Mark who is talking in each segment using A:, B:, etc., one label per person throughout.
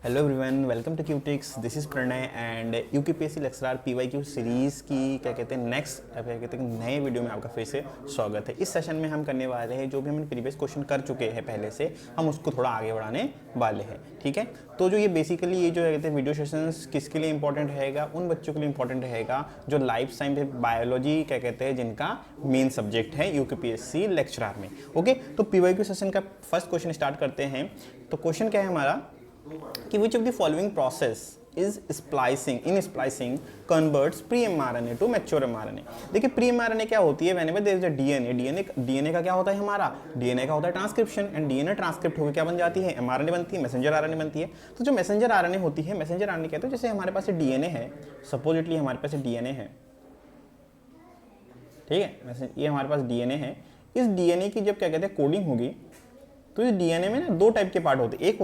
A: Hello everyone, welcome to Qutix. This is Pranay and UKPSC lecturer PYQ series की क्या कहते हैं नेक्स्ट क्या कहते हैं नए वीडियो में आपका फिर से स्वागत है। इस सेशन में हम करने वाले हैं जो भी हमने प्रीवियस क्वेश्चन कर चुके हैं पहले से, हम उसको थोड़ा आगे बढ़ाने वाले हैं। ठीक है, तो जो ये बेसिकली ये जो कहते हैं वीडियो सेशंस किसके लिए इंपॉर्टेंट रहेगा, उन बच्चों के लिए इंपॉर्टेंट रहेगा जो लाइफ साइंस बायोलॉजी क्या कहते हैं जिनका मेन सब्जेक्ट है यूकेपीएससी लेक्चरर में। ओके, तो पीवाईक्यू सेशन का फर्स्ट क्वेश्चन स्टार्ट करते हैं। तो क्वेश्चन क्या है हमारा कि which of the following process is splicing converts pre-mRNA to mature mRNA। देखिए pre-mRNA क्या होती है, whenever there is a DNA का क्या होता है हमारा, DNA का होता है ट्रांसक्रिप्शन एंड DNA ट्रांसक्रिप्ट होकर क्या बन जाती है, mRNA बनती है, मैसेंजर RNA बनती है। तो जो मैसेंजर RNA होती है, मैसेंजर RNA कहते हैं जैसे हमारे पास DNA है, सपोजिटली हमारे पास DNA है, ठीक है, ये हमारे पास DNA है। इस DNA की जब क्या कहते हैं कोडिंग होगी तो इस DNA में ना दो टाइप के पार्ट होते हैं, एक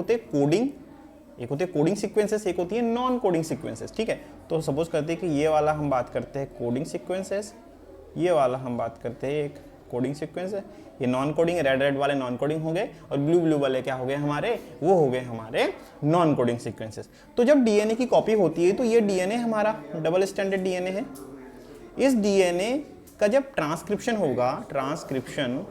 A: होते हैं कोडिंग सीक्वेंसेस, एक होती है नॉन कोडिंग सीक्वेंसेस। ठीक है, तो सपोज करते हैं कि ये वाला हम बात करते हैं कोडिंग सीक्वेंसेस, ये वाला हम बात करते हैं एक कोडिंग सीक्वेंस है, ये नॉन कोडिंग, रेड वाले नॉन कोडिंग हो गए और ब्लू वाले क्या हो गए हमारे, वो हो गए हमारे नॉन कोडिंग सीक्वेंसेस। तो जब डीएनए की कॉपी होती है तो ये डीएनए हमारा डबल स्टैंडर्ड डीएनए है। इस डीएनए का जब ट्रांसक्रिप्शन होगा, ट्रांसक्रिप्शन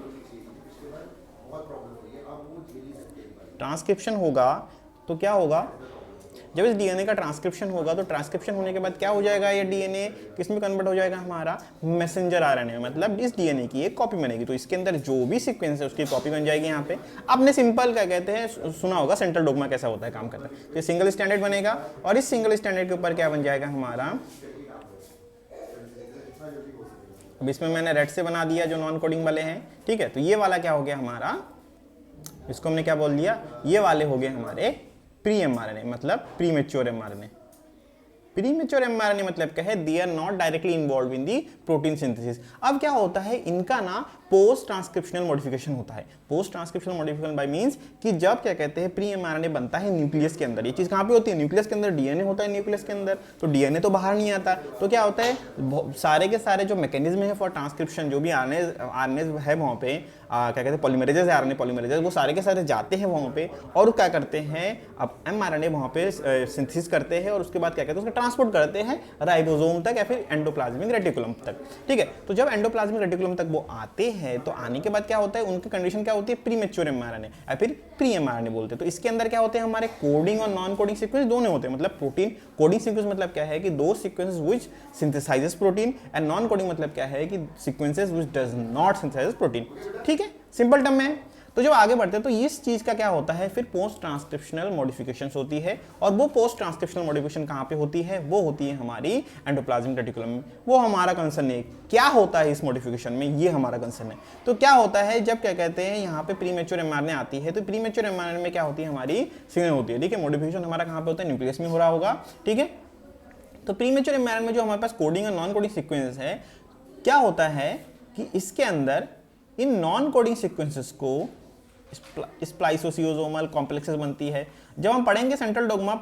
A: होगा तो क्या होगा, जब इस डीएनए का ट्रांसक्रिप्शन होगा तो ट्रांसक्रिप्शन होने के बाद क्या हो जाएगा, ये डीएनए किस में कन्वर्ट हो जाएगा हमारा, मैसेंजर आरएनए, मतलब इस डीएनए की एक कॉपी बनेगी। तो इसके अंदर जो भी सीक्वेंस है उसकी कॉपी बन जाएगी। यहाँ पे आपने सिंपल क्या कहते हैं सुना होगा सेंट्रल डोग्मा कैसा होता है, काम करता है। तो सिंगल स्टैंडर्ड बनेगा और इस सिंगल स्टैंडर्ड के ऊपर क्या बन जाएगा हमारा, अब इसमें मैंने रेड से बना दिया जो नॉन कोडिंग वाले हैं। ठीक है, तो ये वाला क्या हो गया हमारा, इसको हमने क्या बोल दिया, ये वाले हो गए हमारे प्री एमआरएनए, मतलब प्रीमेच्योर एमआरएनए। प्रीमेच्योर एमआरएनए मतलब क्या है, they are not directly involve in the protein synthesis. अब क्या होता है, इनका ना पोस्ट ट्रांसक्रिप्शनल मॉडिफिकेशन होता है। Post transcriptional modification by means कि जब क्या कहते हैं प्री एमआरएनए बनता है न्यूक्लियस के अंदर, ये चीज कहां पे होती है, न्यूक्लियस के अंदर। डीएनए होता है न्यूक्लियस के अंदर, तो डीएनए तो बाहर नहीं आता, तो क्या होता है सारे के सारे जो मैकेनिज्म है फॉर ट्रांसक्रिप्शन, जो भी आरएनए है वहां पे क्या कहते हैं पॉलीमरेजेस है, आरएनए पॉलीमरेजेस, वो सारे के सारे जाते हैं वहां पे और क्या करते हैं, अब एमआरएनए वहां पे सिंथेसिस करते हैं और उसके बाद क्या कहते हैं उसका ट्रांसपोर्ट करते हैं राइबोसोम तक या फिर एंडोप्लाज्मिक रेटिकुलम तक। ठीक है, तो जब एंडोप्लाज्मिक रेटिकुलम तक वो आते हैं तो आने के बाद क्या होता है, उनकी कंडीशन क्या होती है, प्रीमेच्योर एमआरएनए या फिर प्री एमआरएनए बोलते हैं। तो इसके अंदर क्या होते हैं हमारे कोडिंग और नॉन कोडिंग सीक्वेंस दोनों होते हैं। मतलब प्रोटीन कोडिंग सीक्वेंस मतलब क्या है कि दो sequences which synthesizes protein, and non coding मतलब क्या है कि sequences which does not synthesize protein. ठीक है, सिंपल टर्म में। तो जब आगे बढ़ते हैं तो इस चीज का क्या होता है, फिर पोस्ट ट्रांसक्रिप्शनल मॉडिफिकेशंस होती है, और वो पोस्ट ट्रांसक्रिप्शनल मॉडिफिकेशन कहां पे होती है, वो होती है हमारी एंडोप्लाज्मिक रेटिकुलम में। वो हमारा कंसर्न है, क्या होता है इस मॉडिफिकेशन में, ये हमारा कंसर्न है। तो क्या होता है जब क्या कहते हैं यहाँ पे प्रीमेच्योर एमआरएनए आती है, तो प्रीमेच्योर एमआरएनए में क्या होती है हमारी सिग्नल होती है। ठीक है, मॉडिफिकेशन हमारा कहां पे होता है, न्यूक्लियस में हो रहा होगा। ठीक है, तो प्रीमेच्योर एमआरएनए में जो हमारे पास कोडिंग और नॉन कोडिंग सीक्वेंस है, क्या होता है कि इसके अंदर इन नॉन कोडिंग सीक्वेंसेस को स्प्लाइसोसियोसोमल कॉम्प्लेक्सेस बनती है। जब हम पढ़ेंगे सेंट्रल डोग्मा,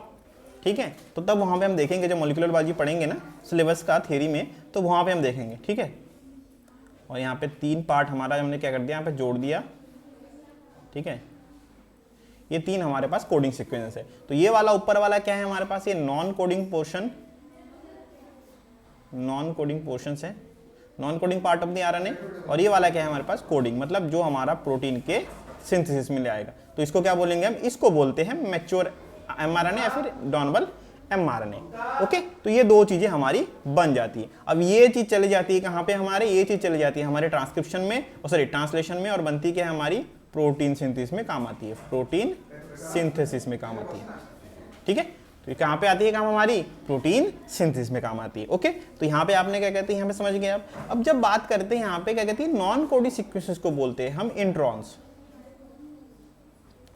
A: ठीक है, तो तब वहां पे हम देखेंगे, जब मॉलिक्यूलर बायोलॉजी पढ़ेंगे ना सिलेबस का थ्योरी में, तो वहां पे हम देखेंगे। ठीक है, और यहाँ पे तीन पार्ट हमारा हमने क्या कर दिया, यहाँ पे जोड़ दिया। ठीक है, ये तीन हमारे पास कोडिंग सीक्वेंस है। तो ये वाला ऊपर वाला क्या है हमारे पास, ये नॉन कोडिंग पोर्शन है, non coding part of the RNA, और ये वाला क्या है हमारे पास कोडिंग, मतलब जो हमारा प्रोटीन के सिंथेसिस में ले आएगा। तो इसको क्या बोलेंगे हम, इसको बोलते हैं मैच्योर एमआरएनए या फिर डॉर्मल एमआरएनए। ओके, तो ये दो चीजें हमारी बन जाती है। अब ये चीज चली जाती है कहां पे हमारे, ये चीज चली जाती है हमारे ट्रांसक्रिप्शन में, सॉरी ट्रांसलेशन में, और बनती क्या है हमारी प्रोटीन सिंथेसिस में काम आती है, प्रोटीन सिंथेसिस में काम आती है। ठीक है, तो ये कहां पे आती है काम हमारी, प्रोटीन सिंथेसिस में काम आती है। ओके, तो यहाँ पे आपने क्या कहते हैं, यहाँ पे समझ गए आप। अब जब बात करते हैं यहाँ पे क्या कहते हैं, नॉन कोडिंग सीक्वेंसेस को बोलते हैं हम introns,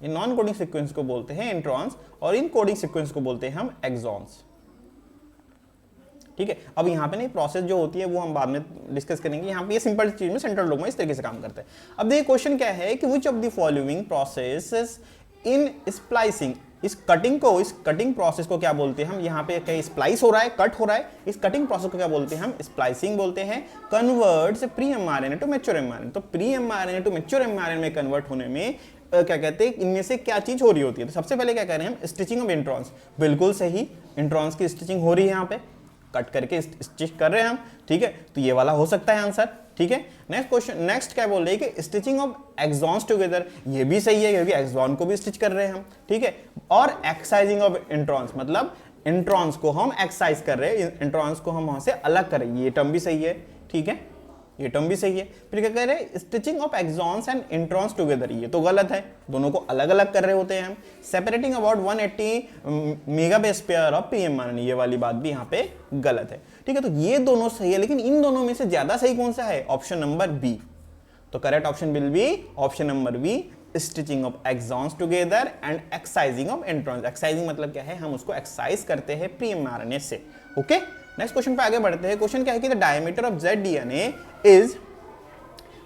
A: in non coding sequence को बोलते हैं इंट्रॉन्स, और इन कोडिंग सीक्वेंस को बोलते हैं हम एक्सॉन्स। ठीक है, अब यहाँ पे नहीं प्रोसेस जो होती है वो हम बाद में डिस्कस करेंगे। यहाँ पे ये सिंपल चीज में सेंट्रल डोग्मा इस तरीके से काम करता है। अब देखिए क्वेश्चन क्या है कि which of the following processes in splicing, इस कटिंग प्रोसेस को क्या बोलते हैं हम, यहाँ पे कहीं स्प्लाइस हो रहा है, कट हो रहा है, इस कटिंग प्रोसेस को क्या बोलते हैं हम, स्प्लाइसिंग बोलते हैं। Converts pre mRNA to mature mRNA, तो pre mRNA to mature mRNA में कन्वर्ट होने में क्या कहते हैं इनमें से क्या चीज हो रही होती है। तो सबसे पहले क्या कह रहे हैं हम, स्टिचिंग ऑफ इंट्रॉन्स, बिल्कुल सही, इंट्रॉन्स की स्टिचिंग हो रही है यहाँ पे, कट करके स्टिच कर रहे हैं हम, ठीक है, तो ये वाला हो सकता है आंसर, ठीक है। नेक्स्ट क्वेश्चन, नेक्स्ट क्या बोल रहे हैं कि स्टिचिंग ऑफ एक्सॉन्स टुगेदर, ये भी सही है क्योंकि एक्सॉन को भी स्टिच कर रहे हैं हम, ठीक है। और एक्साइजिंग ऑफ इंट्रॉन्स, मतलब इंट्रॉन्स को हम एक्साइज कर रहे हैं, इंट्रॉन्स को हम वहां से अलग कर रहे हैं, ये टर्म भी सही है, ठीक है, ये टर्म भी सही है। फिर क्या कह रहे हैं, stitching of exons and introns together, ये तो गलत है, दोनों को अलग अलग कर रहे होते हैं हम। Separating about 180 mega base pair of PM RNA, ये वाली बात भी यहाँ पे गलत है, ठीक है। तो ये दोनों सही है, लेकिन इन दोनों में से ज्यादा सही कौन सा है, ऑप्शन नंबर बी। तो correct option will be option number B, stitching of exons together and excising of introns. Excising मतलब क्या है, हम उसको एक्साइज करते हैं प्री आरएनए से, ओके। नेक्स्ट क्वेश्चन पे आगे बढ़ते हैं। क्वेश्चन क्या है कि the diameter of Z DNA is,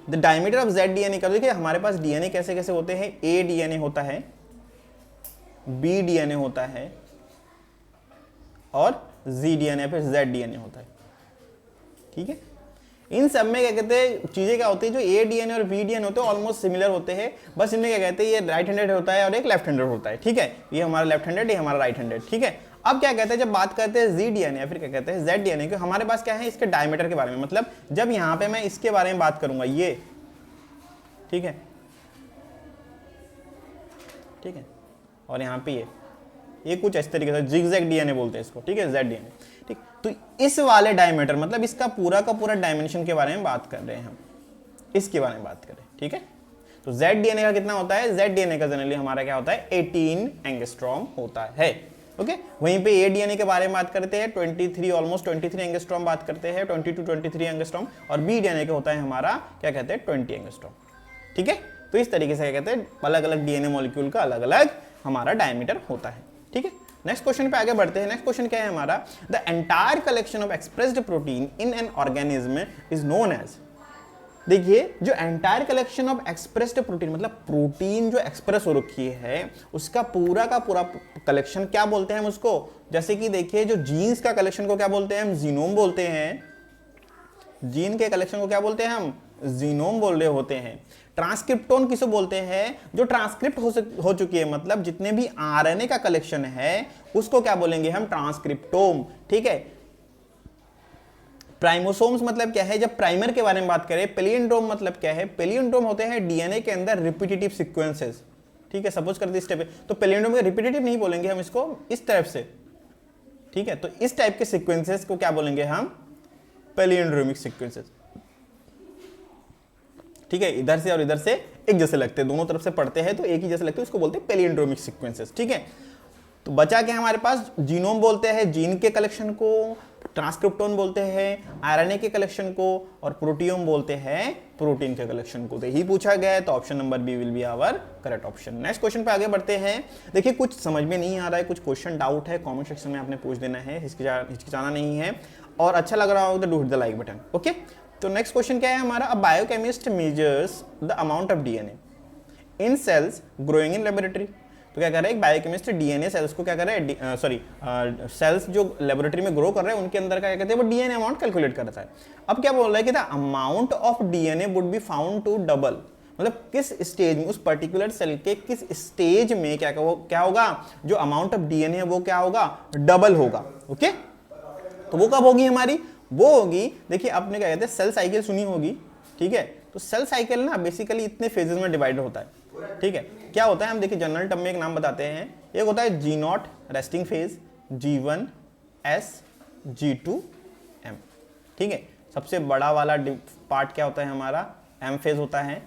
A: the diameter of Z DNA का, देखिए हमारे पास डीएनए कैसे कैसे होते हैं, ए डीएनए होता है, बी डीएनए होता है और जी डीएनए फिर जेड डीएनए होता है, ठीक है। इन सब में क्या कहते हैं चीजें क्या होती है, जो ए डीएनए और बी डीएनए होते हैं ऑलमोस्ट सिमिलर होते हैं, बस इनमें क्या कहते हैं ये राइट हैंडेड होता है और एक लेफ्ट हैंडेड होता है, ठीक है, ये हमारा लेफ्ट हैंडेड, ये हमारा राइट हैंडेड, ठीक है। अब क्या कहते हैं जब बात करते हैं जी डीएनए या फिर क्या कहते हैं जेड डीएनए, हमारे पास क्या है इसके डायमीटर के बारे में, मतलब जब यहां पे मैं इसके बारे में बात करूंगा ये, ठीक है, ठीक है, और यहां पे ये कुछ इस तरीके से जिगजैग डीएनए बोलते हैं इसको, ठीक है, जेड डीएनए, ठीक। तो इस वाले डायमीटर मतलब इसका पूरा का पूरा डायमेंशन के बारे में बात कर रहे हैं हम, इसके बारे में बात करें, ठीक है। तो जेड डीएनए का कितना होता है, जेड डीएनए का जनरली हमारा क्या होता है 18 एंगस्ट्रॉम होता है, ओके। वहीं पे ए डीएनए के बारे में बात करते हैं 23, ऑलमोस्ट 23 एंगस्ट्रॉम बात करते हैं, 22 23 एंगस्ट्रॉम, और बी डीएनए का होता है हमारा क्या कहते हैं 20 एंगस्ट्रॉम, ठीक है। तो इस तरीके से क्या कहते हैं अलग अलग डीएनए मॉलिक्यूल का अलग अलग हमारा डायमीटर होता है, ठीक है। नेक्स्ट क्वेश्चन पे आगे बढ़ते हैं। नेक्स्ट क्वेश्चन क्या है हमारा, the entire collection of expressed protein in an organism is known as, देखिए जो entire collection of expressed protein मतलब प्रोटीन जो एक्सप्रेस हो रखी है उसका पूरा का पूरा कलेक्शन क्या बोलते हैं हम उसको, जैसे कि देखिए जो जीन्स का कलेक्शन को क्या बोलते हैं हम, जीनोम बोलते हैं, जीन के कलेक्शन को क्या बोलते हैं हम, जीनोम बोल रहे होते हैं। ट्रांसक्रिप्टोन किसे बोलते हैं, जो ट्रांसक्रिप्ट हो चुकी है, मतलब जितने भी आरएनए का कलेक्शन है उसको क्या बोलेंगे हम, ट्रांसक्रिप्टोम, ठीक है। प्राइमोसोम्स मतलब क्या है, जब प्राइमर के बारे में बात करें। पेलियंड्रोम मतलब क्या है, पेलियंड्रोम होते हैं डीएनए के अंदर रिपीटेटिव सीक्वेंसेस, ठीक है। सपोज करते इस टाइप, तो पेलियंड्रोम में रिपीटेटिव नहीं बोलेंगे हम इसको, इस तरफ से, ठीक है। तो इस टाइप के सीक्वेंसेस को क्या बोलेंगे हम, पेलियंड्रोमिक सीक्वेंसेस, ठीक है। इधर से और इधर से एक जैसे लगते हैं, दोनों तरफ से पढ़ते हैं तो एक ही जैसे लगते हैं, उसको बोलते हैं पेलियंड्रोमिक सीक्वेंसेस, ठीक है। तो बचा क्या हमारे पास, जीनोम बोलते हैं जीन के कलेक्शन को, ट्रांसक्रिप्टोन बोलते हैं आरएनए के कलेक्शन को, और प्रोटियोम बोलते हैं प्रोटीन के कलेक्शन को। तो यही पूछा गया है, तो option number B will be our correct option. Next question पे आगे बढ़ते हैं। देखिए कुछ समझ में नहीं आ रहा है, कुछ क्वेश्चन डाउट है, कमेंट सेक्शन में आपने पूछ देना है, हिचकिचाना नहीं है, और अच्छा लग रहा होगा तो do hit the like button, okay. तो नेक्स्ट क्वेश्चन क्या है हमारा, a biochemist measures the amount of DNA in cells growing in laboratory. तो क्या कर रहे हैं, एक बायोकेमिस्ट डीएनए सेल्स को क्या कर रहे हैं, सेल्स जो लेबोरेटरी में ग्रो कर रहे हैं उनके अंदर क्या कहते हैं वो डीएनए अमाउंट कैलकुलेट करता है। अब क्या बोल रहा है कि the amount of DNA would be found to double, मतलब किस स्टेज में, उस पर्टिकुलर सेल के किस स्टेज में क्या होगा, जो अमाउंट ऑफ डीएनए है वो क्या होगा, डबल होगा, ओके। तो वो कब होगी हमारी, वो होगी, देखिए आपने क्या कहते हैं सेल साइकिल सुनी होगी, ठीक है। तो सेल साइकिल ना बेसिकली इतने फेजेस में डिवाइड होता है, ठीक है। क्या होता है हम देखिए जनरल टर्म में एक नाम बताते हैं, एक होता है G not resting phase, G1 S G2 M, ठीक है। सबसे बड़ा वाला पार्ट क्या होता है हमारा, M फेज होता है,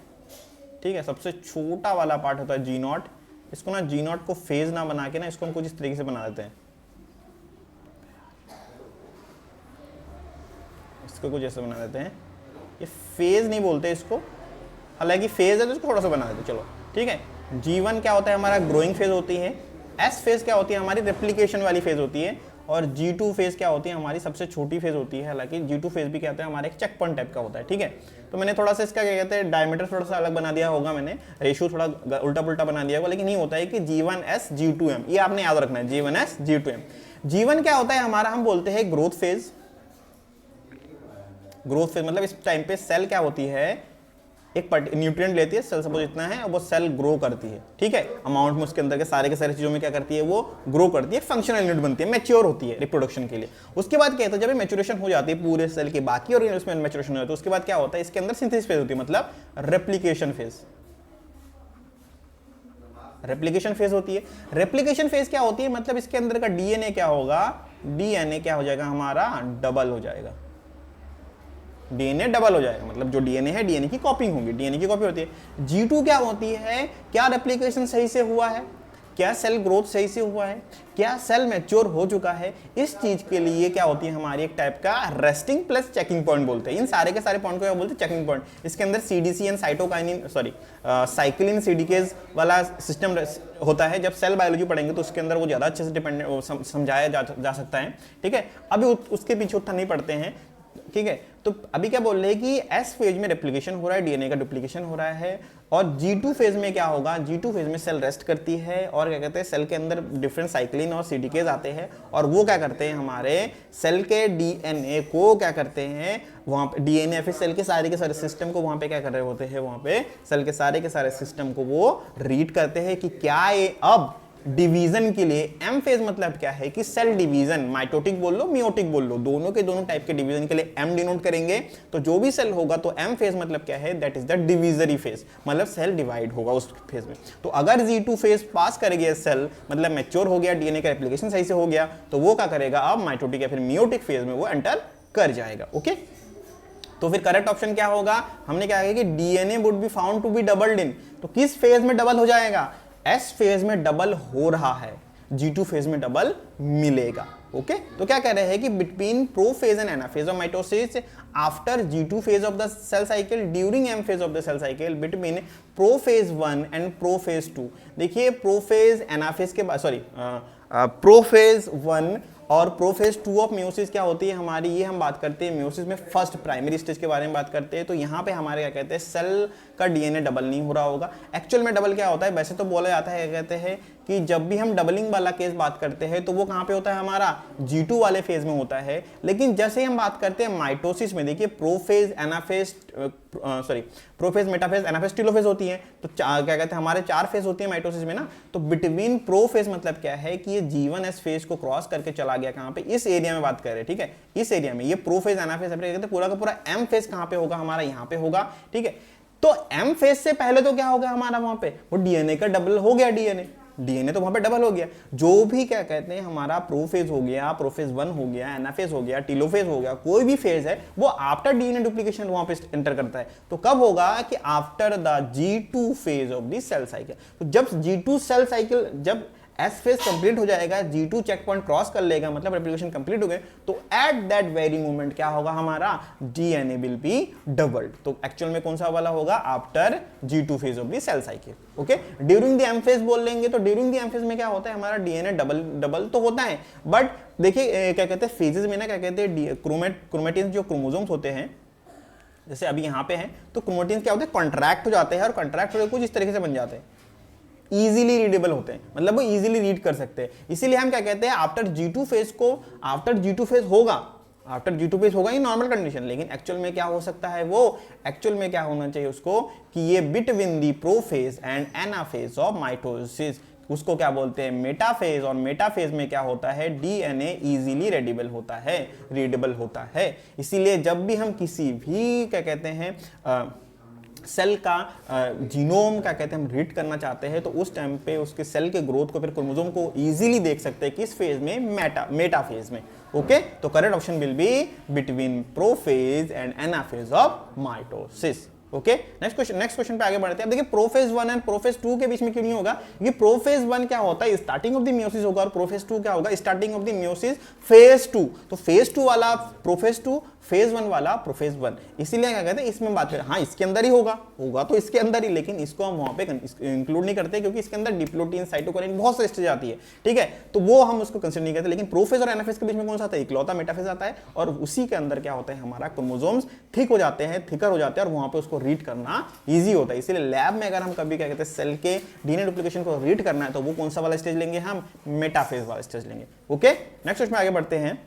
A: ठीक है। सबसे छोटा वाला पार्ट होता है जी नॉट, इसको ना जी नॉट को फेज ना बना के ना इसको हम कुछ इस तरीके से बना देते हैं, इसको कुछ ऐसे बना देते हैं, ये फेज नहीं बोलते इसको, हालांकि फेज है तो इसको थोड़ा सा बना देते, चलो ठीक है। G1 क्या होता है हमारा ग्रोइंग फेज होती है, S फेज क्या होती है हमारी रेप्लिकेशन वाली फेज होती है, और G2 फेज क्या होती है हमारी सबसे छोटी फेज होती है। हालांकि G2 फेज भी क्या होता है हमारे एक चेक पॉइंट टाइप का होता है, ठीक है। तो मैंने थोड़ा सा इसका क्या कहते हैं डायमीटर थोड़ा सा अलग बना दिया होगा, मैंने रेशियो थोड़ा उल्टा पुल्टा बना दिया होगा, लेकिन नहीं होता है कि G1S G2M, ये आपने याद रखना है, G1S G2M। G1 क्या होता है हमारा, हम बोलते हैं ग्रोथ फेज, ग्रोथ फेज मतलब इस टाइम पे सेल क्या होती है, एक न्यूट्रिएंट लेती है, सेल सपोज इतना है, और वो सेल ग्रो करती है, ठीक है, अमाउंट में उसके अंदर के सारे चीजों में क्या करती है, वो ग्रो करती है, फंक्शनल यूनिट बनती है, मैच्योर होती है रिप्रोडक्शन के लिए। उसके बाद क्या है, तो जब मैच्योरेशन हो जाती है पूरे सेल के बाकी ऑर्गेनिजम्स में मैच्योरेशन हो जाता है, उसके बाद क्या होता है, इसके अंदर सिंथेसिस फेज होती है, मतलब रेप्लिकेशन फेज। रेप्लिकेशन फेज होती है। रेप्लिकेशन फेज क्या होती है, मतलब इसके अंदर का डीएनए क्या होगा, डीएनए क्या हो जाएगा हमारा, डबल हो जाएगा। डीएनए डबल हो जाएगा, मतलब जो डीएनए है डीएनए की कॉपिंग होगी, डीएनए की कॉपी होती है। G2 क्या होती है, क्या रेप्लिकेशन सही से हुआ है, क्या सेल ग्रोथ सही से हुआ है, क्या सेल मैच्योर हो चुका है, इस चीज के लिए क्या होती है हमारी एक टाइप का रेस्टिंग प्लस चेकिंग पॉइंट बोलते हैं। इन सारे के सारे पॉइंट को क्या बोलते हैं, चेकिंग पॉइंट। इसके अंदर सीडीसी एंड साइटोकाइनिन साइक्लिन सीडीकेज वाला सिस्टम होता है। जब सेल बायोलॉजी पढ़ेंगे तो उसके अंदर वो ज्यादा अच्छे से डिपेंडेंट समझाया जा सकता है, ठीक है। अभी उसके पीछे उतना नहीं पढ़ते हैं, ठीक है। तो अभी क्या बोल रहे हैं कि एस फेज में रेप्लिकेशन हो रहा है, डीएनए का डुप्लीकेशन हो रहा है, और G2 फेज में क्या होगा, G2 फेज में सेल रेस्ट करती है, और क्या कहते हैं सेल के अंदर डिफरेंट साइक्लिन और सीडीकेज आते हैं, और वो क्या करते हैं हमारे सेल के डीएनए को क्या करते हैं, वहां पे डीएनए फिर सेल के सारे सिस्टम को वहां पे क्या कर रहे होते हैं, वहां पे सेल के सारे सिस्टम को वो रीड करते हैं कि क्या ये अब डिवीजन के लिए एम फेज मतलब क्या है कि सेल डिवीजन, माइटोटिक बोल लो मियोटिक बोल लो, दोनों के दोनों टाइप के डिवीजन के लिए एम डिनोट करेंगे। तो जो भी सेल होगा तो एम फेज मतलब क्या है, दैट इज द डिवीजरी फेज, मतलब सेल डिवाइड होगा उस फेज में। तो अगर G2 फेज पास करेगी सेल, मतलब मैच्योर हो गया, डीएनए का रेप्लिकेशन सही से हो गया, तो वो क्या करेगा, अब माइटोटिक या फिर मियोटिक फेज में वो एंटर कर जाएगा। ओके, तो फिर करेक्ट ऑप्शन क्या होगा, हमने क्या कहा कि DNA would be found to be doubled in. तो किस फेज में डबल हो जाएगा, एस फेज में डबल हो रहा है, G2 फेज में डबल मिलेगा। ओके, तो क्या कह रहे हैं कि between prophase and anaphase of mitosis after G2 phase of the cell cycle during M phase of the cell cycle between prophase 1 and prophase 2। देखिए प्रोफेज एनाफेज के बाद प्रोफेज 1 और प्रोफेज 2 ऑफ मियोसिस क्या होती है हमारी, ये हम बात करते हैं मियोसिस में फर्स्ट प्राइमरी स्टेज के बारे में बात करते हैं। तो यहाँ पे हमारे क्या कहते हैं, सेल का डीएनए डबल नहीं हो रहा होगा। एक्चुअल में डबल क्या होता है, वैसे तो बोला जाता है, कहते हैं कि जब भी हम डबलिंग वाला केस बात करते हैं तो वो कहाँ पे होता है हमारा, G2 वाले फेज में होता है। लेकिन जैसे हम बात करते हैं माइटोसिस में, देखिए prophase anaphase prophase metaphase anaphase telophase होती है। तो क्या कहते हैं हमारे 4 फेज होती है माइटोसिस में ना। तो बिटवीन प्रोफेज मतलब क्या है कि ये G1S फेज को क्रॉस करके चला गया कहाँ पे, इस एरिया में बात कर रहे हैं, ठीक है, इस एरिया में। ये प्रोफेज एनाफेज कहते हैं, पूरा का पूरा एम फेज कहाँ पे होगा हमारा, यहाँ पे होगा, ठीक है। तो एम फेज से पहले तो क्या हो गया हमारा, वहां पे वो डीएनए का डबल हो गया, डीएनए तो वहां पे डबल हो गया। जो भी क्या कहते हैं हमारा प्रोफेज हो गया, प्रोफेज 1 हो गया, एनाफेज हो गया, टेलोफेज हो गया, कोई भी फेज है वो आफ्टर डीएनए डुप्लीकेशन वहां पे एंटर करता है। तो कब होगा कि after the G2 phase of the cell cycle. तो जब G2 सेल साइकिल, जब एस फेज कंप्लीट हो जाएगा, G2 चेक पॉइंट क्रॉस कर लेगा, मतलब रेप्लिकेशन कंप्लीट हो गए, तो एट दैट वेरी मोमेंट क्या होगा हमारा, डीएनए विल बी डबल्ड। तो एक्चुअल में कौन सा वाला होगा, after G2 phase of the cell cycle. Okay, during the M phase बोल लेंगे, तो ड्यूरिंग द एम फेज में क्या होता है हमारा, डीएनए डबल तो होता है, बट देखिए क्या कहते हैं फेजेस में ना, क्या कहते हैं क्रोमेटिन जो क्रोमोसोम्स होते हैं, जैसे अभी यहाँ पे हैं, तो क्रोमेटिन क्या होते हैं, कॉन्ट्रैक्ट हो जाते हैं, और कॉन्ट्रैक्ट होकर कुछ इस तरीके से बन जाते हैं, इजीली रीडेबल होते हैं, मतलब वो इजीली रीड कर सकते हैं। इसीलिए हम क्या कहते हैं, आफ्टर G2 फेज को, आफ्टर G2 फेज होगा, आफ्टर G2 फेज होगा ये नॉर्मल कंडीशन। लेकिन एक्चुअल में क्या हो सकता है, वो एक्चुअल में क्या होना चाहिए उसको, कि ये between the prophase and anaphase of mitosis, उसको क्या बोलते हैं, मेटाफेज। और मेटाफेज में क्या होता है, डीएनए इजीली रीडेबल होता है। इसीलिए जब भी हम किसी भी क्या कहते हैं सेल का जीनोम क्या कहते हैं हम रीड करना चाहते हैं, तो उस टाइम पे उसके सेल के ग्रोथ को, फिर क्रोमोसोम को इजीली देख सकते हैं किस फेज में, मेटाफेज में। ओके, तो correct option will be between prophase and anaphase of mitosis. Okay, next question पे आगे बढ़ते हैं। अब देखिए प्रोफेज 1 एंड प्रोफेज 2 के बीच में क्यों नहीं होगा, ये प्रोफेज 1 क्या होता है, स्टार्टिंग ऑफ द मियोसिस होगा, और प्रोफेज 2 क्या होगा, starting of the meiosis phase 2। तो फेज 2 वाला प्रोफेज 2, फेज 1 वाला प्रोफेज 1, इसीलिए क्या कहते हैं इसमें बात करें, हाँ इसके अंदर ही होगा तो इसके अंदर ही, लेकिन इसको हम वहां पे इंक्लूड नहीं करते क्योंकि इसके अंदर डिप्लोटीन, साइटोकाइनिन बहुत सारी स्टेज आती है, ठीक है, तो वो हम उसको कंसीडर नहीं करते। लेकिन प्रोफेज और एनाफेज के बीच में कौन सा आता है, इकलौता मेटाफेज आता है, और उसी के अंदर क्या होता है हमारा क्रोमोसोम्स थिक हो जाते हैं, थिकर हो जाते हैं, और वहां पे उसको रीड करना ईजी होता है। इसीलिए लैब में अगर हम कभी क्या कहते हैं सेल के डीएनए डुप्लीकेशन को रीड करना है, तो वो कौन सा वाला स्टेज लेंगे, हम मेटाफेज वाला स्टेज लेंगे। ओके, नेक्स्ट क्वेश्चन में आगे बढ़ते हैं।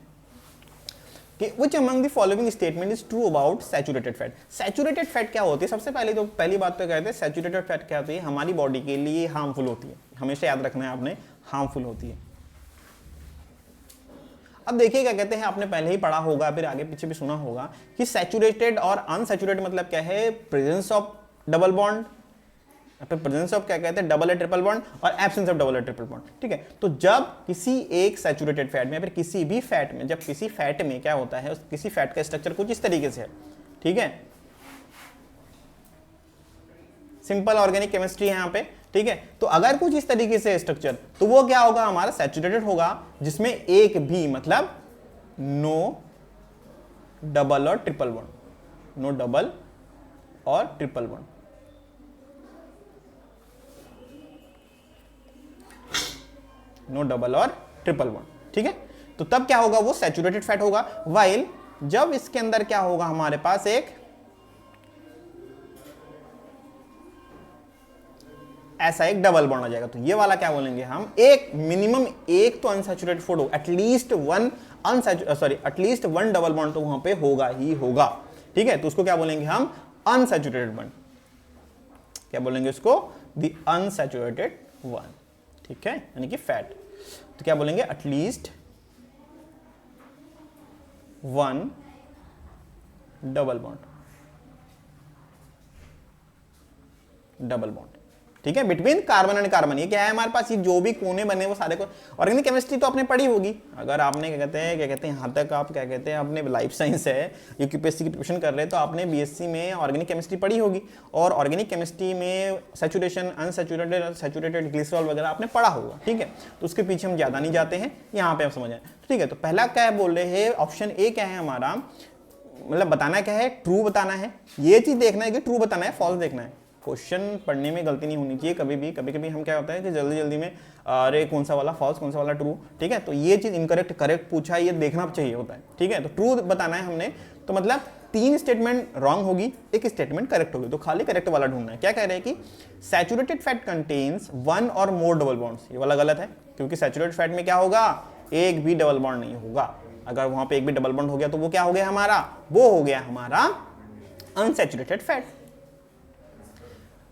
A: कि which among the following statement is true about saturated fat। Saturated fat क्या होती है? सबसे पहले तो पहली बात तो कहते हैं सैचुरेटेड फैट क्या होती है, हमारी बॉडी के लिए हार्मफुल होती है, हमेशा याद रखना है आपने, हार्मफुल होती है। अब देखिए क्या कहते हैं, आपने पहले ही पढ़ा होगा, फिर आगे पीछे भी सुना होगा कि सैचुरेटेड और अनसैचुरेटेड मतलब क्या है, presence of double bond, presence of क्या कहते हैं, डबल या ट्रिपल बॉन्ड, और एब्सेंस ऑफ डबल या ट्रिपल बॉन्ड। ठीक है, तो जब किसी एक सैचुरेटेड फैट में या फिर किसी भी फैट में, जब किसी फैट में क्या होता है, किसी फैट का स्ट्रक्चर कुछ इस तरीके से है, ठीक है, सिंपल ऑर्गेनिक केमिस्ट्री है यहाँ पे, ठीक है, तो अगर कुछ इस तरीके से स्ट्रक्चर, तो वो क्या होगा, हमारा सैचुरेटेड होगा, जिसमें एक भी मतलब नो डबल और ट्रिपल बॉन्ड, नो डबल और ट्रिपल बॉन्ड, नो डबल और ट्रिपल बॉन्ड। ठीक है, तो तब क्या होगा, वो सैचुरेटेड फैट होगा। वाइल जब इसके अंदर क्या होगा, हमारे पास एक ऐसा एक डबल बॉन्ड आ जाएगा, तो ये वाला क्या बोलेंगे हम, एक मिनिमम एक तो अनसैचुरेटेड फूड हो, एटलीस्ट वन डबल बॉन्ड तो वहां पे होगा ही होगा। ठीक है, तो उसको क्या बोलेंगे हम, अनसैचुरेटेड बॉन्ड, क्या बोलेंगे उसको, द अनसैचुरेटेड वन। ठीक है, यानी कि फैट, तो क्या बोलेंगे, at least one double bond, double bond. ठीक है, बिटवीन कार्बन एंड कार्बन। ये क्या है हमारे पास, ये जो भी कोने बने वो सारे को, ऑर्गेनिक केमिस्ट्री तो आपने पढ़ी होगी, अगर आपने क्या कहते हैं यहाँ तक आप क्या कहते हैं आपने लाइफ साइंस है, यूपीएससी की प्रिपरेशन कर रहे हैं, तो आपने बीएससी में ऑर्गेनिक केमिस्ट्री पढ़ी होगी, और ऑर्गेनिक केमिस्ट्री में सैचुरेशन, अनसैचुरेटेड, सैचुरेटेड, ग्लिसरॉल वगैरह आपने पढ़ा होगा। ठीक है, तो उसके पीछे हम ज्यादा नहीं जाते हैं, यहाँ पे आप समझ आए। ठीक है, तो पहला क्या बोल रहे हैं, ऑप्शन ए क्या है हमारा, मतलब बताना क्या है, ट्रू बताना है, ये चीज देखना है कि ट्रू बताना है, फॉल्स देखना है। क्वेश्चन पढ़ने में गलती नहीं होनी चाहिए कभी भी, कभी कभी हम क्या होता है कि जल्दी जल्दी में अरे कौन सा वाला फॉल्स, कौन सा वाला ट्रू। ठीक है, तो ये चीज इनकरेक्ट करेक्ट पूछा है, ये देखना चाहिए होता है। ठीक है, तो ट्रू बताना है हमने, तो मतलब 3 स्टेटमेंट रॉन्ग होगी, एक स्टेटमेंट करेक्ट होगी, तो खाली करेक्ट वाला ढूंढना है। क्या कह रहे हैं कि सैचुरेटेड फैट कंटेन्स वन और मोर डबल बॉन्ड्स, ये वाला गलत है, क्योंकि सैचुरेटेड फैट में क्या होगा, एक भी डबल बॉन्ड नहीं होगा। अगर वहां पे एक भी डबल बॉन्ड हो गया तो वो क्या हो गया हमारा, वो हो गया हमारा अनसैचुरेटेड फैट।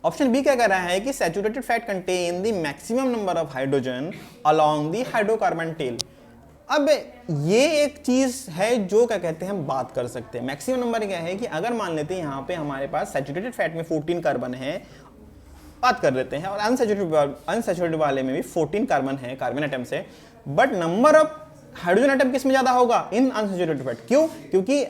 A: ऑप्शन बी क्या कह रहा है कि saturated fat contain the maximum number of hydrogen along the hydrocarbon tail. अब ये एक चीज है जो क्या कहते हैं हम बात कर सकते हैं। मैक्सिमम नंबर क्या है कि अगर मान लेते हैं यहाँ पे हमारे पास सैचुरेटेड फैट में 14 कार्बन है, बात कर लेते हैं, और अनसैचुरेटेड वाले में भी 14 कार्बन है, कार्बन एटम से, but number of hydrogen atom किस में ज्यादा होगा, इन अनसैचुरेटेड फैट। क्यों, क्योंकि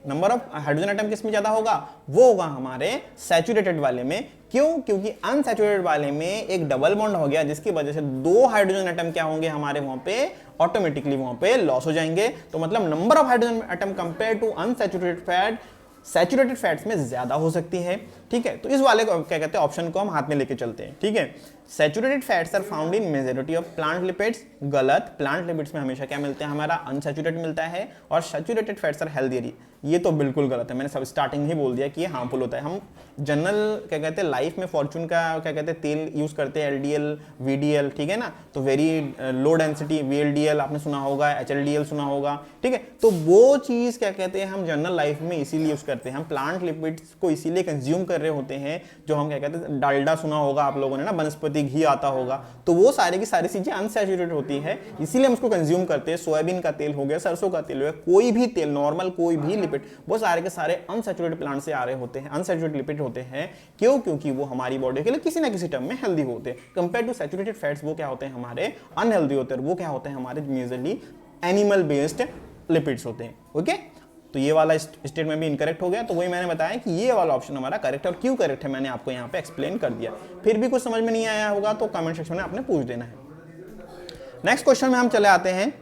A: नंबर ऑफ हाइड्रोजन एटम किस में ज्यादा होगा, वो होगा हमारे सैचुरेटेड वाले में। क्यों, क्योंकि अनसैचुरेटेड वाले में एक डबल बॉन्ड हो गया, जिसकी वजह से 2 हाइड्रोजन एटम क्या होंगे हमारे वहां पे, ऑटोमेटिकली वहां पे लॉस हो जाएंगे। तो मतलब number of hydrogen atom compare to unsaturated fat saturated fats में ज्यादा हो सकती है। ठीक है, तो इस वाले को क्या कहते हैं, ऑप्शन को हम हाथ में लेके चलते हैं। ठीक है, saturated fats are found in majority of plant lipids, गलत। प्लांट लिपिड्स में हमेशा क्या मिलते हैं, हमारा अनसैचुरेटेड मिलता है, और सैचुरेटेड फैट्स आर हेल्दी, ये तो बिल्कुल गलत है, मैंने सब स्टार्टिंग ही बोल दिया कि ये हार्मफुल होता है। हम जनरल क्या कहते हैं लाइफ में फॉर्चून का क्या कहते हैं तेल यूज करते हैं, एलडीएल, वीडीएल, ठीक है ना, तो वेरी लो डेंसिटी वीएलडीएल आपने सुना होगा, एचएलडीएल सुना होगा। ठीक है, तो वो चीज क्या कहते हैं हम जनरल लाइफ में इसीलिए यूज करते हैं, हम प्लांट लिपिड्स को इसीलिए कंज्यूम कर रहे होते हैं, जो हम क्या कहते हैं डालडा सुना होगा आप लोगों ने ना, वनस्पति घी आता होगा, तो वो सारी की सारी चीजें अनसैचुरेटेड होती है, इसीलिए हम उसको कंज्यूम करते हैं। सोयाबीन का तेल हो गया, सरसों का तेल हो गया, कोई भी तेल नॉर्मल कोई भी लिपिड, वो सारे के सारे अनसैचुरेटेड प्लांट से आ रहे होते हैं, अनसैचुरेटेड लिपिड होते हैं। क्यों, क्योंकि वो हमारी बॉडी के लिए किसी ना किसी टर्म में हेल्दी होते हैं। कंपेयर टू सैचुरेटेड फैट्स वो क्या होते हैं हमारे अनहेल्दी होते हैं, वो क्या होते हैं हमारे मेजरली एनिमल बेस्ड लिपिड्स होते हैं। ओके, तो ये वाला स्टेटमेंट भी इनकरेक्ट हो गया, तो वही मैंने बताया कि ये वाला ऑप्शन हमारा करेक्ट है, और क्यों करेक्ट है मैंने आपको यहाँ पे एक्सप्लेन कर दिया। फिर भी कुछ समझ में नहीं आया होगा तो कमेंट सेक्शन में आपने पूछ देना है। नेक्स्ट क्वेश्चन में हम चले आते हैं।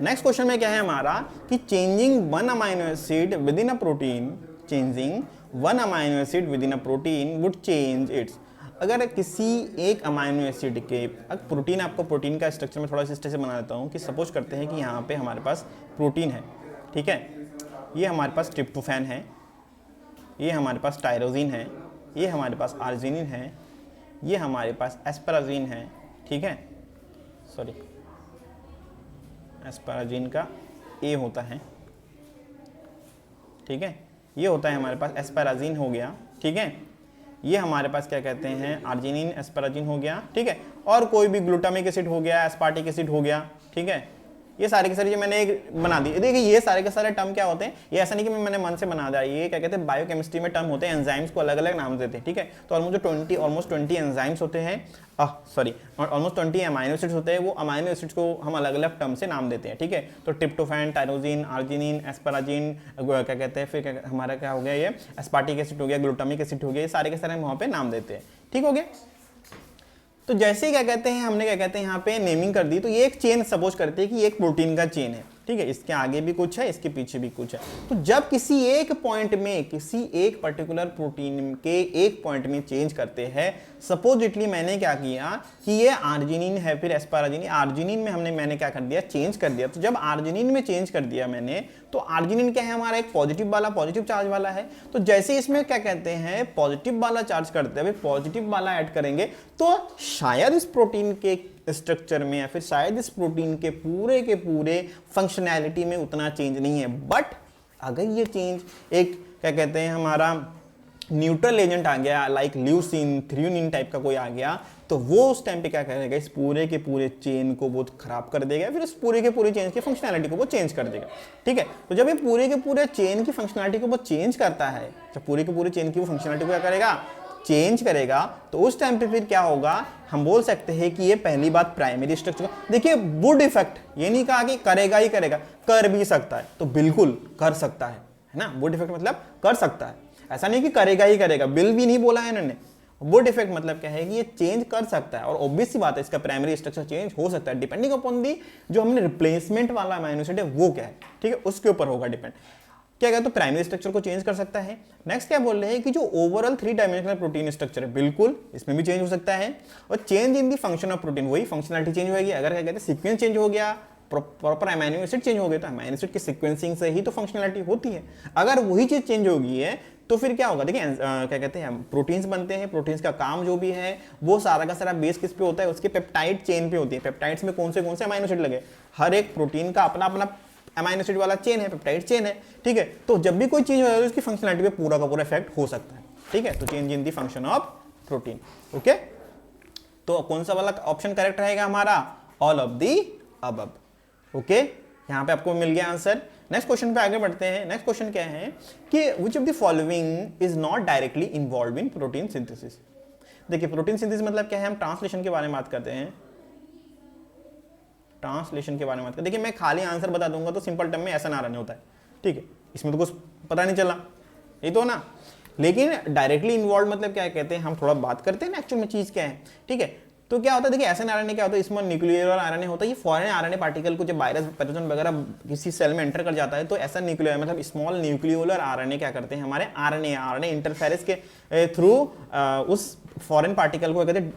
A: नेक्स्ट क्वेश्चन में क्या है हमारा कि changing one amino acid with in a protein, changing one amino acid with in a protein would change it's. अगर किसी एक अमाइनो एसिड के प्रोटीन, आपको प्रोटीन का स्ट्रक्चर में थोड़ा सा इस तरह से बना देता हूँ कि सपोज करते हैं कि यहाँ पे हमारे पास प्रोटीन है, ठीक है, ये हमारे पास ट्रिप्टोफैन है, ये हमारे पास टायरोसिन है, ये हमारे पास आर्जिनिन है, ये हमारे पास एस्पराजिन है, ठीक है, सॉरी एस्पाराजीन का ए होता है, ठीक है, ये होता है हमारे पास एस्पाराजीन हो गया, ठीक है, ये हमारे पास क्या कहते हैं आर्जिनिन एस्पाराजीन हो गया, ठीक है, और कोई भी ग्लूटामिक एसिड हो गया, एस्पार्टिक एसिड हो गया, ठीक है, ये सारे के सारे जो मैंने एक बना दी। देखिए ये सारे के सारे टर्म क्या होते हैं, ये ऐसा नहीं कि मैंने मन से बना दिया, ये क्या कहते हैं बायोकेमिस्ट्री में टर्म होते हैं, एंजाइम्स को अलग अलग नाम देते हैं, ठीक है। तो ऑलमोस्ट 20 एंजाइम्स होते हैं, ऑलमोस्ट 20 अमाइनो एसिड्स होते हैं, वो अमाइनो एसिड्स को हम अलग अलग टर्म से नाम देते हैं, ठीक है। तो ट्रिप्टोफैन, टायरोसिन, आर्जिनिन, एस्पाराजीन, क्या कहते हैं, फिर हमारा क्या हो गया, ये एस्पार्टिक एसिड हो गया, ग्लूटामिक एसिड हो गया, ये सारे के सारे हम वहाँ पे नाम देते हैं, ठीक हो गया। तो जैसे ही क्या कहते हैं हमने क्या कहते हैं यहाँ पे नेमिंग कर दी, तो ये एक चेन सपोज करते हैं कि ये एक प्रोटीन का चेन है, ठीक है, इसके आगे भी कुछ है, इसके पीछे भी कुछ है। तो जब किसी एक पॉइंट में, किसी एक पर्टिकुलर प्रोटीन के एक पॉइंट में चेंज करते हैं, सपोजिटली मैंने क्या किया कि ये आर्जिनिन है, फिर एस्पाराजीन, आर्जिनिन में मैंने क्या कर दिया, चेंज कर दिया। तो जब आर्जिनिन में चेंज कर दिया मैंने, तो आर्जिनिन क्या है हमारा एक पॉजिटिव चार्ज वाला है। तो जैसे इसमें क्या कहते हैं पॉजिटिव वाला चार्ज करते हैं, पॉजिटिव वाला ऐड करेंगे, तो शायद इस प्रोटीन के स्ट्रक्चर में या फिर शायद इस प्रोटीन के पूरे फंक्शनैलिटी में उतना चेंज नहीं है। बट अगर ये चेंज एक क्या कहते हैं हमारा न्यूट्रल एजेंट आ गया, लाइक ल्यूसिन, थ्रियोनिन टाइप का कोई आ गया, तो वो उस टाइम पे क्या करेगा, इस पूरे के पूरे चेन को वो खराब कर देगा, फिर इस पूरे के पूरे चेन की फंक्शनैलिटी को वो चेंज कर देगा, ठीक है। तो जब ये पूरे के पूरे चेन की फंक्शनैलिटी को वो चेंज करता है, जब पूरे के पूरे चेन की वो फंक्शनैलिटी को क्या करेगा, चेंज करेगा, तो उस टाइम पे फिर क्या होगा, हम बोल सकते हैं कि ये पहली बात प्राइमरी स्ट्रक्चर। देखिए वुड इफेक्ट, ये नहीं कहा कि करेगा ही करेगा, कर भी सकता है, तो बिल्कुल कर सकता है ना। वुड इफेक्ट मतलब कर सकता है, ऐसा नहीं कि करेगा ही करेगा, बिल भी नहीं बोला है इन्होंने। वुड इफेक्ट मतलब क्या है कि ये चेंज कर सकता है, और ऑब्वियस सी बात है इसका प्राइमरी स्ट्रक्चर चेंज हो सकता है, डिपेंडिंग अपॉन दी जो हमने रिप्लेसमेंट वाला अमीनो एसिड है वो क्या है, ठीक है, उसके ऊपर होगा डिपेंड। क्या कहते हैं तो प्राइमरी स्ट्रक्चर को चेंज कर सकता है। नेक्स्ट क्या बोल रहे हैं कि जो ओवरऑल 3 डायमेंशनल प्रोटीन स्ट्रक्चर है, बिल्कुल इसमें भी चेंज हो सकता है। और change in the function of protein, वही फंक्शनलिटी चेंज होगी। अगर क्या कहते हैं सीक्वेंस चेंज हो गया, प्रॉपर अमीनो एसिड चेंज हो गया, तो अमीनो एसिड की सीक्वेंसिंग से ही तो फंक्शनलिटी होती है। अगर वही चीज चेंज होगी है तो फिर क्या होगा, देखिए क्या कहते हैं प्रोटीन्स बनते हैं, प्रोटीन्स का काम जो भी है वो सारा का सारा बेस किस पे होता है, उसके पेप्टाइड चेन पे होती है। पेप्टाइड्स में कौन से अमीनो एसिड लगे, हर एक प्रोटीन का अपना अपना अमीनो एसिड वाला चेन है, पेप्टाइड चेन है, ठीक है। तो जब भी कोई चेंज हो जाए तो उसकी फंक्शनलिटी पे पूरा का पूरा इफेक्ट हो सकता है, ठीक है। तो change in the function of protein, okay. तो कौन सा वाला ऑप्शन करेक्ट रहेगा हमारा, all of the above, okay. यहां पे आपको मिल गया आंसर। नेक्स्ट क्वेश्चन पे आगे बढ़ते हैं। नेक्स्ट क्वेश्चन क्या है कि which of the following is not directly involve in protein synthesis. देखिए प्रोटीन सिंथेसिस मतलब क्या है, हम ट्रांसलेशन के बारे में बात करते हैं, ट्रांसलेशन के बारे में बात करते हैं। देखिए मैं खाली आंसर बता दूंगा तो सिंपल टर्म में ऐसा ना रहने होता है, ठीक है, इसमें तो कुछ पता नहीं चला, ये तो ना। लेकिन डायरेक्टली इन्वॉल्व मतलब क्या कहते हैं, हम थोड़ा बात करते हैं ना एक्चुअल में चीज क्या है, ठीक है। तो क्या होता है, देखिए एसएन आरएनए क्या होता है, इसमें न्यूक्लियर आरएनए होता है। ये फॉरेन आरएनए पार्टिकल को जब वायरस पैथोजन वगैरह किसी सेल में एंटर कर जाता है तो ऐसा न्यूक्लियर मतलब स्मॉल न्यूक्लियोलर आरएनए क्या करते हैं, हमारे आरएनए इंटरफेरेंस के थ्रू उस फॉरेन पार्टिकल को कहते हैं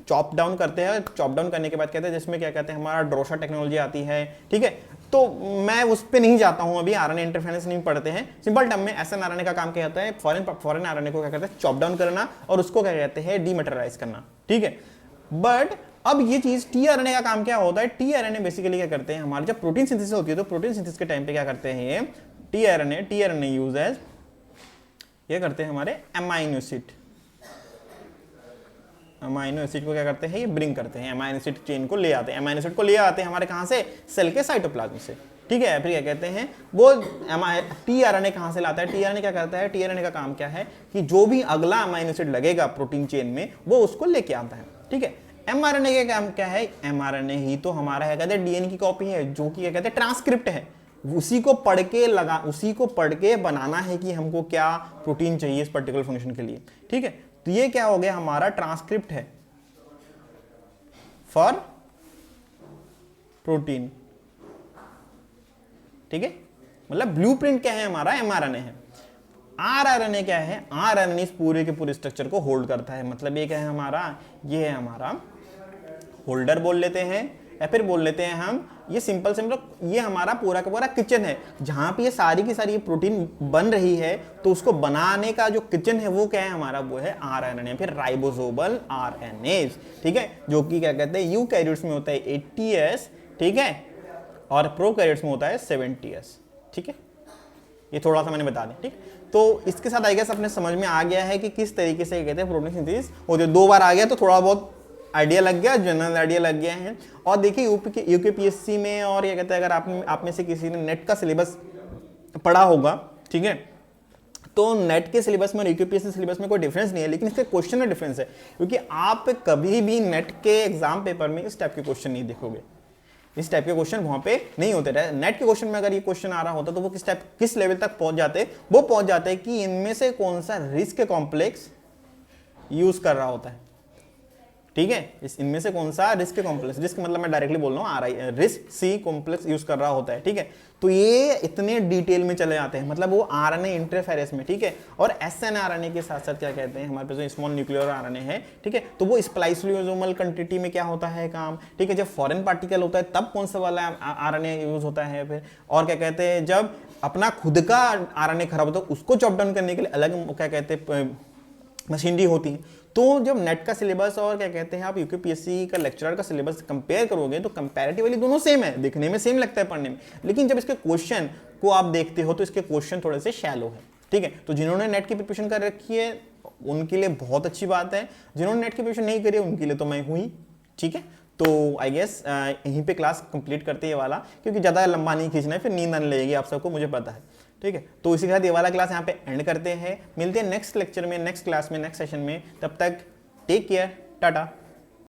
A: चॉप डाउन करते हैं। चॉप डाउन करने के बाद कहते हैं जिसमें क्या कहते हैं हमारा ड्रोसा टेक्नोलॉजी आती है, ठीक है। तो मैं उस पर नहीं जाता हूं, अभी आरएनए इंटरफेरेंस नहीं पढ़ते हैं। सिंपल टर्म में एसएन आरएनए का काम क्या होता है, फॉरेन आरएनए को क्या कहते हैं चॉप डाउन करना, और उसको क्या कहते हैं डीमेटेरियलाइज करना, ठीक है। बट अब ये चीज टीआरएनए का काम क्या होता है, टीआरएनए बेसिकली क्या करते हैं, हमारे जब प्रोटीन सिंथेसिस होती है तो प्रोटीन सिंथेसिस के टाइम पे क्या करते हैं ये टीआरएनए यूज एज ये करते हैं हमारे अमाइनो एसिड को क्या करते हैं ये ब्रिंग करते हैं, अमाइनो एसिड चेन को ले आते हैं, अमाइनो एसिड को ले आते हैं हमारे कहां से, सेल के साइटोप्लाज्म से, ठीक है। फिर क्या कहते हैं वो टीआरएनए कहां से लाता है, टीआरएनए क्या करता है, टीआरएनए का काम क्या है कि जो भी अगला अमाइनो एसिड लगेगा प्रोटीन चेन में वो उसको लेके आता है, ठीक है। एमआरएनए का काम क्या है, एमआरएनए ही तो हमारा है कहते हैं डीएनए की कॉपी है, जो कि क्या कहते हैं ट्रांसक्रिप्ट है, उसी को पढ़ के बनाना है कि हमको क्या प्रोटीन चाहिए इस पर्टिकुलर फंक्शन के लिए, ठीक है। तो ये क्या हो गया हमारा ट्रांसक्रिप्ट है फॉर प्रोटीन, ठीक है। मतलब ब्लूप्रिंट क्या है हमारा, एमआरएनए है। आरआरएनए क्या है, आरआरएनए इस पूरे के पूरे स्ट्रक्चर को होल्ड करता है। मतलब ये क्या है हमारा, ये है हमारा होल्डर बोल लेते हैं, या फिर बोल लेते हैं हम ये सिंपल से मतलब ये हमारा पूरा का पूरा किचन है, जहां पे ये सारी की सारी प्रोटीन बन रही है। तो उसको बनाने का जो किचन है वो क्या है हमारा, वो है आरआरएनए, फिर राइबोसोमल आरएनएज, ठीक है, जो कि क्या कहते हैं यूकैरियोट्स में होता है 80s, ठीक है। और प्रोकैरियोट्स में होता है 70 ईयर्स। ठीक है, ये थोड़ा सा मैंने बता दें। ठीक, तो इसके साथ आई गेस अपने समझ में आ गया है कि किस तरीके से कहते हैं प्रोटीन सिंथेसिस होती है। 2 बार आ गया तो थोड़ा बहुत आइडिया लग गया, जनरल आइडिया लग गया है। और देखिए यूकेपीएससी में, और ये कहते हैं अगर आप में से किसी ने नेट का सिलेबस पढ़ा होगा, ठीक है, तो नेट के सिलेबस में और यूकेपीएससी सिलेबस में कोई डिफरेंस नहीं है, लेकिन इसके क्वेश्चन में डिफरेंस है। क्योंकि आप कभी भी नेट के एग्जाम पेपर में इस टाइप के क्वेश्चन नहीं देखोगे, इस टाइप के क्वेश्चन वहां पे नहीं होते रहे। नेट के क्वेश्चन में अगर ये क्वेश्चन आ रहा होता तो वो किस लेवल तक पहुंच जाते, वो पहुंच जाते हैं कि इनमें से कौन सा रिस्क कॉम्प्लेक्स यूज कर रहा होता है। ठीक है, इनमें से कौन सा रिस्क कॉम्प्लेक्स, रिस्क मतलब मैं डायरेक्टली बोल रहा हूँ रिस्क सी कॉम्प्लेक्स यूज कर रहा होता है। ठीक है, तो ये इतने डिटेल में चले जाते हैं, मतलब वो आरएनए इंटरफेरेंस में। ठीक है, और एसएनआरएनए के साथ साथ क्या कहते हैं, हमारे पास जो स्मॉल न्यूक्लियर आरएनए है, ठीक है, तो वो स्प्लाइसोसोमल कंटिटी में क्या होता है काम। ठीक है, जब फॉरेन पार्टिकल होता है तब कौन सा वाला आरएनए यूज होता है फिर, और क्या कहते हैं जब अपना खुद का आरएनए खराब होता है उसको चॉप डाउन करने के लिए अलग क्या कहते हैं मशीनरी होती है। तो जब नेट का सिलेबस और क्या कहते हैं आप यूकेपीएससी का लेक्चरर का सिलेबस कंपेयर करोगे तो कंपैरेटिवली दोनों सेम है, दिखने में सेम लगता है पढ़ने में, लेकिन जब इसके क्वेश्चन को आप देखते हो तो इसके क्वेश्चन थोड़े से शैलो है। ठीक है, तो जिन्होंने नेट की प्रिपरेशन कर रखी है उनके लिए बहुत अच्छी बात है, जिन्होंने नेट की प्रिपरेशन नहीं करी है उनके लिए तो मैं हुई। ठीक है, तो आई गेस यहीं पे क्लास कंप्लीट करते हैं ये वाला, क्योंकि ज़्यादा लंबा नहीं खींचना है, फिर नींद आने लगेगी आप सबको, मुझे पता है। ठीक है, तो इसी के साथ ये वाला क्लास यहाँ पे एंड करते हैं, मिलते हैं नेक्स्ट लेक्चर में, नेक्स्ट क्लास में, नेक्स्ट सेशन में। तब तक टेक केयर, टाटा।